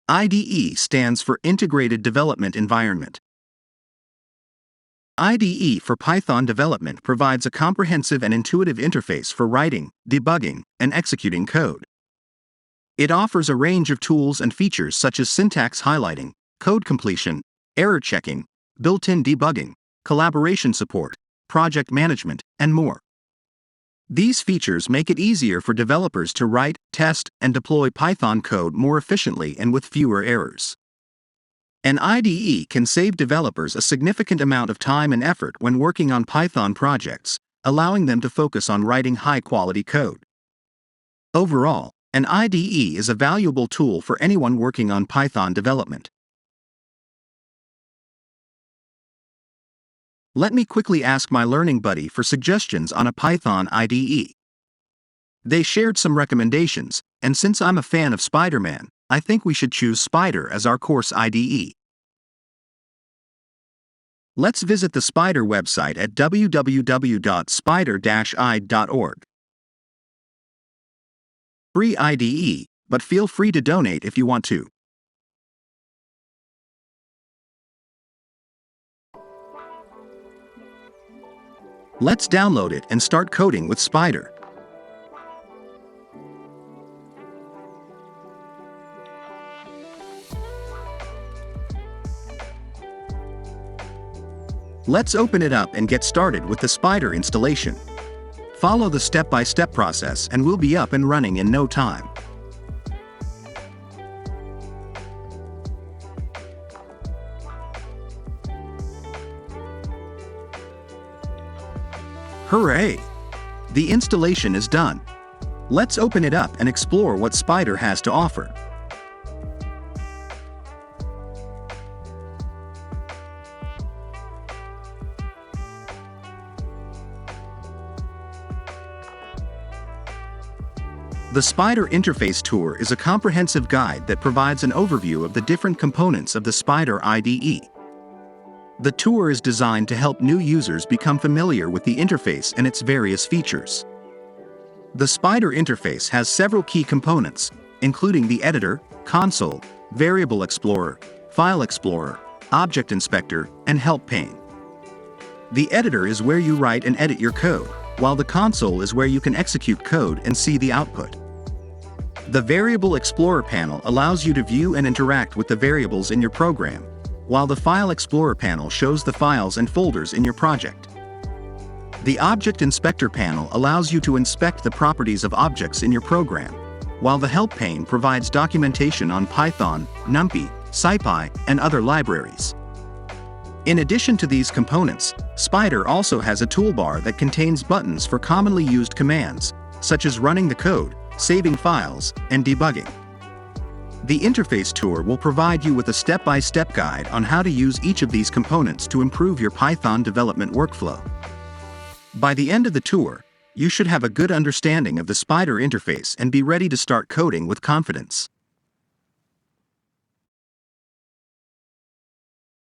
IDE stands for Integrated Development Environment. IDE for Python development provides a comprehensive and intuitive interface for writing, debugging, and executing code. It offers a range of tools and features such as syntax highlighting, code completion, error checking, built-in debugging, collaboration support, project management, and more. These features make it easier for developers to write, test, and deploy Python code more efficiently and with fewer errors. An IDE can save developers a significant amount of time and effort when working on Python projects, allowing them to focus on writing high-quality code. Overall, an IDE is a valuable tool for anyone working on Python development. Let me quickly ask my learning buddy for suggestions on a Python IDE. They shared some recommendations, and since I'm a fan of Spider-Man, I think we should choose Spyder as our course IDE. Let's visit the Spyder website at www.spyder-ide.org. Free IDE, but feel free to donate if you want to. Let's download it and start coding with Spyder. Let's open it up and get started with the Spyder installation. Follow the step-by-step process and we'll be up and running in no time. Hooray! The installation is done. Let's open it up and explore what Spyder has to offer. The Spyder Interface Tour is a comprehensive guide that provides an overview of the different components of the Spyder IDE. The tour is designed to help new users become familiar with the interface and its various features. The Spyder interface has several key components, including the editor, console, variable explorer, file explorer, object inspector, and help pane. The editor is where you write and edit your code, while the console is where you can execute code and see the output. The Variable Explorer panel allows you to view and interact with the variables in your program, while the File Explorer panel shows the files and folders in your project. The Object Inspector panel allows you to inspect the properties of objects in your program, while the Help pane provides documentation on Python, NumPy, SciPy, and other libraries. In addition to these components, Spyder also has a toolbar that contains buttons for commonly used commands, such as running the code, saving files, and debugging. The Interface Tour will provide you with a step-by-step guide on how to use each of these components to improve your Python development workflow. By the end of the tour, you should have a good understanding of the Spyder interface and be ready to start coding with confidence.